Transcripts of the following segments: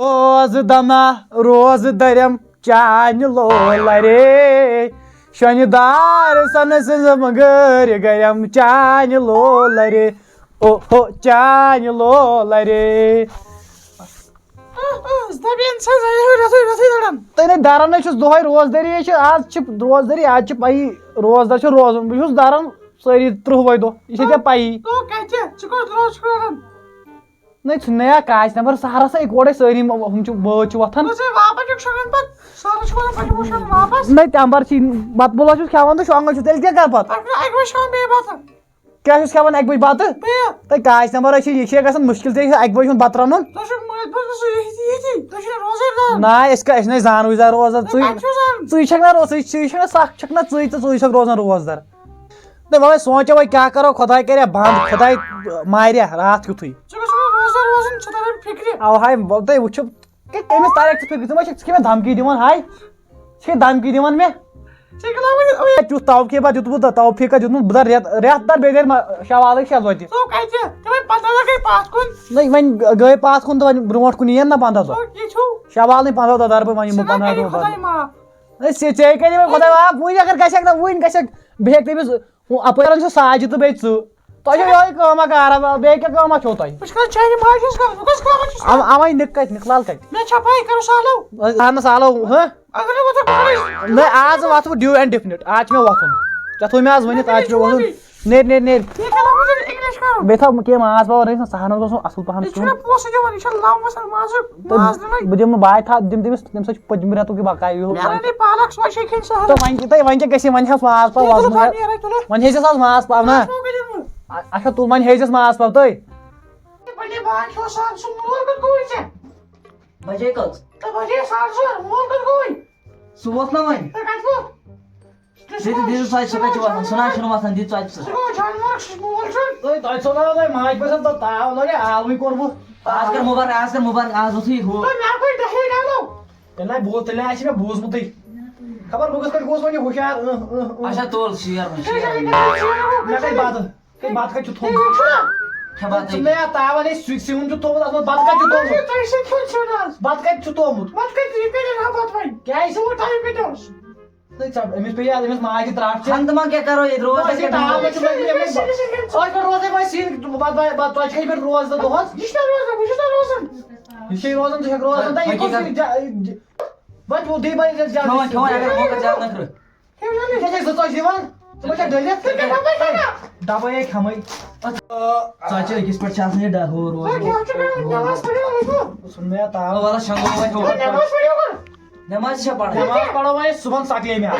روز دمہ روز درم چانہ لولرے شونہ دار سن سز مگر گرم چانہ لولرے او ہو چانہ لولرے تھی دران دہے روزدری آج روزدری آج پی روزدر روزن بہت دران ساری 30 دہ یہ پی نہیں ژھنیا کاچ نمبر سہرس اکوڑے ساری بٲژ وتھان نہیں تمبر بتہٕ بولا کھٮ۪وان تو شۄنٛگان تیٚلہِ کیٛاہ کر پتہٕ کیٛاہ چھُس کھٮ۪وان 1 بجہِ بتہٕ تہٕ کاچ نمبر یہِ چھِ گژھان مُشکل ژےٚ 1 بجہِ ہُنٛد بتہٕ رنُن نا أسۍ نے زانوٕے روزدر ژٕ چھکھ نا سخ چھکھ نا ژٕ چھکھ روزان روزدر تہٕ وۄنۍ سونٛچو وۄنۍ کیٛاہ کرو خۄداے کریا بنٛد خۄداے ماریا راتھ یُتھُے او ہاے تُہۍ وٕچھِو أمِس ترکھ ژٕ فِکرِ ژٕ ما چھکھ مےٚ دھمکی دِوان ہاے ژٕ چھکھ دھمکی دِوان مےٚ تیُتھ توفیٖقا دیُتمُت توفیٖقا دیُتمُت بہٕ دَر رٮ۪تھ دَر بیٚیہِ دَرِ شوالٕکۍ 6 وَتہِ نہیں وۄنۍ گٔے پتھ کُن تہٕ وۄنۍ برونٛٹھ کُن یِن نا 15 دۄہ شوال نٕے 15 دۄہ دَرٕ بہٕ وۄنۍ یِمو 15 دۄہ بعد ژےٚ کَرِ وۄنۍ خۄداے معاف وٕنۍ اگر گژھکھ نا وٕنۍ گژھکھ بیٚیہِ ہیٚکہِ تٔمِس اَپٲرۍ چھُ ساجہِ تہٕ بیٚیہِ ژٕ تۄہہِ چھو یِہوٚے کٲما کارا بیٚیہِ کیٛاہ کٲما چھو تۄہہِ اَوَے نِک کَتہِ نِکلال کَتہِ اہن سالو نہیں آز وَتھٕ بہٕ ڈیوٗ اینڈ ڈِفنِٹ آز چھُ مےٚ وۄتھُن ژےٚ تھوٚو مےٚ آز ؤنِتھ آز چھُ مےٚ وۄتھُن نیرِ بیٚیہِ تھاو کینٛہہ ماز پاو رٔنِتھ سہنس گوٚژھ اَصٕل پہم بہٕ دِمہٕ باے دِمہٕ تٔمِس تَمہِ سۭتۍ چھُ پٔتمہِ رٮ۪تُک یہِ بقایا تہٕ وۄنۍ کیٛاہ گژھِ وۄنۍ ہٮ۪س ماز پاو وۄنۍ ہیٚزٮ۪س آز ماز پاو نا اچھا تُل وۄنۍ ہیٚزٮ۪س ماز پاو تُہۍ بجے کٔژ سُہ ووت نا وۄنۍ دِژٕ ژۄچہِ سُہ کَتہِ چھُ وۄتھان سُہ نہ چھُنہٕ وۄتھان دِ ژۄچہِ سُہ تۄہہِ ژھٕنو تۄہہِ ماجہِ پٲٹھۍ تہٕ تاو لگے آلوٕے کوٚرمُت آز کر مُبارک آز اوسُے ہُہ تیٚلہِ آسہِ مےٚ بوٗزمُتٕے خبر بہٕ کِتھ کٲٹھۍ گوٚژھ وۄنۍ ہُشار اچھا تُل شیر مےٚ کَتہِ بتہٕ کَتہِ چھُ تھوٚمُت ژٕ مےٚ تاوان أسۍ سیُن چھُ تھوٚمُت اَتھ منٛز بتہٕ کَتہِ چھُ تھوٚمُت بتہٕ کَتہِ چھُ تھوٚمُت کیٛازِ أمِس پیٚیہِ أمِس ماجہِ ترٛٹھ خنٛدٕ ما کیٛاہ کرو ییٚتہِ روز روزے وۄنۍ سِنۍ ژۄچہِ کَتہِ پٮ۪ٹھ روز دۄہس یہِ چھے روزان ژٕ ہیٚکھ روزان وۄنۍ دی وۄنۍ زٕ ژۄچہِ دِوان ژٕ ما چھکھ ڈٔلِتھ ڈبے کھٮ۪مٕے ژۄچہِ أکِس پٮ۪ٹھ چھِ آسان یہِ مےٚ تاو وَلہٕ شۄنٛگو وۄنۍ نٮ۪ماز چھا پَران نٮ۪ماز پَرو وۄنۍ صُبحن سَکلے مےٚ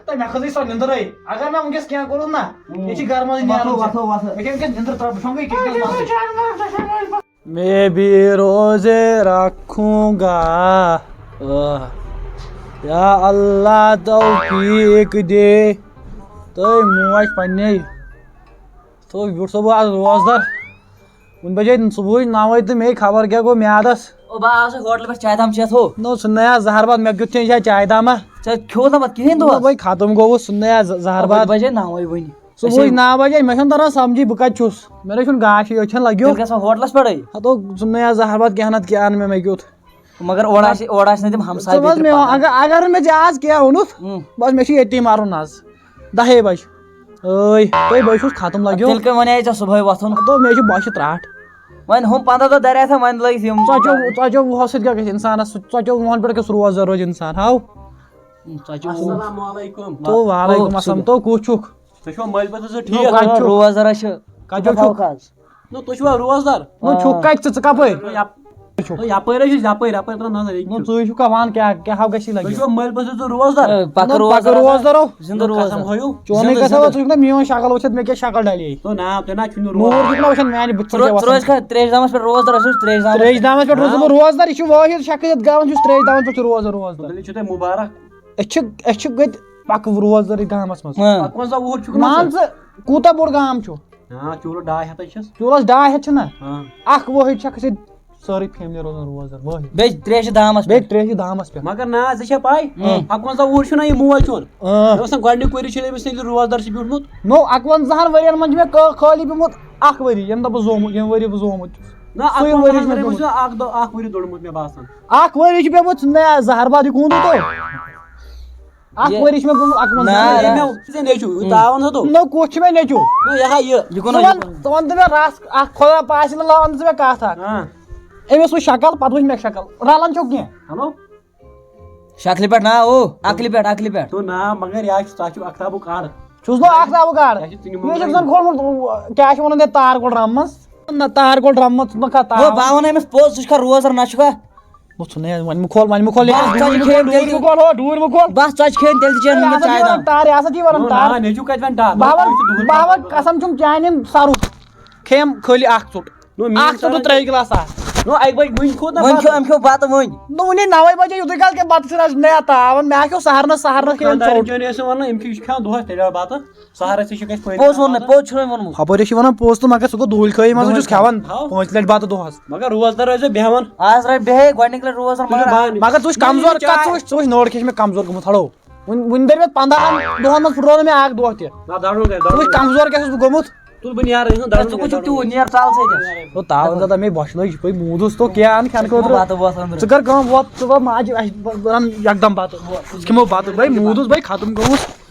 تہٕ مےٚ کھٔژٕے سۄ نِندرٕے اگر مےٚ وٕنکیٚس کینٛہہ کوٚرُن نا یہِ چھِ گرٕ منٛزٕے نیرُن مےٚ چھِ وٕنکیٚس نِندٕر ترٛاو شۄنٛگٕے کِچنس میں بھی روزے رکھوں گا یا اللہ توفیق دے تہٕ موج پنٛنے تو بیوٗٹھ بہٕ آز روزدر کُنہِ بجے صُبحٕچ 9 تہٕ مے خبر کیٛاہ گوٚو میادس بہٕ آس ہوٹلہٕ پٮ۪ٹھ چاے دام چٮ۪تھ ہو نو ژھٕننایا زہر باد مےٚ کیُتھ چھے چاے داما ژےٚ کھیوٚو نا پتہٕ کِہیٖنۍ دۄہ وۄنۍ ختم گوٚو ژھٕننایا زہر باد بجے 9 وٕنہِ صُبحٕچ 9 بجے مےٚ چھُنہٕ تران سمجھی بہٕ کتہِ چھُس مےٚ نَے چھُنہٕ گاشٕے أچھن لگیو تیٚلہِ گژھو ہوٹلس پٮ۪ٹھٕے ہتو ژھٕننایا زہر باد کینٛہہ نتہٕ کینٛہہ اَن مےٚ کیُتھ مگر اورٕ آسہِ نہٕ تِم ہمساے اگر مےٚ ژےٚ آز کینٛہہ اوٚنُتھ بس مےٚ چھُ ییٚتی مَرُن آز 10 بجہِ بہٕ چھُس ختم لگیو تیٚلہِ کٔمۍ ونے ژےٚ صُبحٲے وۄتھُن دوٚپ مےٚ چھِ بۄچھِ ترٛٹھ وۄنۍ ہُم 15 دۄہ دریاتھ وۄنۍ لٔگۍ یِم ژۄچو وُہو سۭتۍ کیٛاہ گژھِ اِنسانس ژۄچو وُہن پٮ۪ٹھ گژھِ روزدر روزِ اِنسان ہاو تو وعلیکُم السلام تو کُس چھُکھ روزدر چھِ کتہِ چھُکھ روزدر چھُکھ کتہِ ژٕ کپٲرۍ یپٲرۍ ژٕ چھُکھ وَن کیٛاہ ہاو گژھی لگہِ روزدر پکہٕ روزدر زِندٕ روزدر چونٕے گژھو ژٕ چھُکھ نا میون شکل وٕچھِتھ مےٚ کیٛاہ شکل ڈلے موٗر چھُکھ نا وٕچھان میانہِ بٕتھِ تریش دامس پٮ۪ٹھ روزدر أسۍ تریش دامس پٮ۪ٹھ روزُس بہٕ روزدر یہِ چھُ وٲحد شخص یتھ گامس یُس تریش دامس پٮ۪ٹھ چھُ روزدر مُبارک أسۍ چھِ گٔتۍ پکہٕ روزدر یہِ گامس منٛز مان ژٕ کوٗتاہ بوٚڑ گام چھُ چوٗلہٕ 200 چھس چوٗلس 200 چھِنا اکھ وٲحد شخص ییٚتہِ سٲرٕے فیملی روزان روزدر وٲحد بیٚیہِ تریش دامس بیٚیہِ تریش دامس پٮ۪ٹھ مگر نا ژےٚ چھےٚ پاے 51 وُہُر چھُنہ یہِ مول چون مےٚ اوس نہ گۄڈنیُک ؤری چھُ أمِس ییٚلہِ روزدر چھُ بیوٗٹھمُت نو 51 ؤرین منٛز چھُ مےٚ خٲلی پیوٚمُت 1 ؤری ییٚمہِ دۄہ بہٕ زامُت ییٚمہِ ؤری بہٕ زامُت چھُس نہ سُے ؤری چھُ مےٚ اکھ پیوٚمُت. اکھ ؤری دوٚرمُت مےٚ باسان. اکھ ؤری چھُ پیوٚمُت مےٚ زہرباد یہِ کوٗنوٗ تۄہہِ اکھ ؤری چھُ مےٚ پیوٚمُت اکھ منٛز نیچوٗ تاوان سا تو نو کُس چھُ مےٚ نیٚچوٗ یہِ ژٕ وَن تہٕ مےٚ رَس اکھ خۄدا پاسہِ نہٕ لاوان ژٕ مےٚ کَتھ اکھ أمِس وٕچھ شکل پتہٕ وٕچھ مےٚ شکل رلان چھو کینٛہہ ہیلو شکلہِ پٮ۪ٹھ نا او عقلہِ پٮ۪ٹھ تو نا مگر یا چھُ تتھ چھُ اختابُک کاڑ چھُس بہٕ اکھ تابہٕ گاڈ مےٚ چھُکھ زن کھولمُت کیٛاہ چھِ ونان یتھ تار کول ڈرٛم منٛز نہ تار کول ڈرٛم منٛز ژٕ مہ کھا او بہٕ وَنہٕ أمِس پوٚز ژٕ چھُکھا روزدر نہ چھُکھا وۄنۍ مہ کھول ڈوٗرۍ مہ کھول بس ژۄچہِ کھیٚنۍ تیٚلہِ تہِ چیٚن نہٕ چاے دام تار یہِ ہسا چھِ ونان تار نیچوٗ کتہِ وۄنۍ ٹاپ بہٕ وَنہٕ قسم چھُم چانٮ۪ن سرُک کھیٚیم خٲلی اکھ ژوٚٹ اکھ ژوٚٹ تہٕ ترٛیٚیہِ گِلاس آسہٕ نو اکہِ بجہِ وٕنۍ کھوٚت وۄنۍ کھیٚو أمۍ کھیٚو بتہٕ وۄنۍ وٕنی 9 بجے یُتُے کال کہِ بتہٕ چھِ مےٚ تاوان مےٚ کھیٚو سہرنس کھیٚیم ژوٚٹ ٲسۍ ونان أمۍ چھُ کھٮ۪وان دۄہس تیٚلہِ بتہٕ سہرس تہِ چھُ گژھِ پوٚز ووٚن مےٚ پوٚز چھُنہٕ ووٚنمُت ہپٲری چھِ ونان پوٚز تہٕ مگر سُہ گوٚو دوٗلۍ خٲیی منٛز چھُس کھٮ۪وان 5 لٹہِ بتہٕ دۄہس مگر روزدار ٲسۍ بیٚہوان آز رَٹہِ بیٚہے گۄڈٕنِکۍ لٹہِ روزدر مگر ژٕ وٕچھ کمزور ژٕ وٕچھ نٔر کھے چھِ مےٚ کمزور گوٚمُت ہڑو وٕنہِ دٔرۍ مےٚ 15 دۄہن منٛز پھٕٹرو نہٕ مےٚ اکھ دۄہ تہِ ژٕ وٕچھ کمزور کیٛاہ چھُس بہٕ گوٚمُت تُل بہٕ نیرٕ ژٕ کُس چھُکھ تیوٗت نیر ژَل سۭتۍ تاوان زیادہ مےٚ بۄچھِ لٔج یِپٲرۍ موٗدُس تو کیٛاہ اَن کھٮ۪نہٕ خٲطرٕ بتہٕ وتہٕ أنٛدرٕ ژٕ کر کٲم ووت ژٕ ووت ماجہِ اَسہِ رن یکدم بتہٕ أسۍ کھٮ۪مو بتہٕ بھائی موٗدُس بھائی ختم گوٚمُت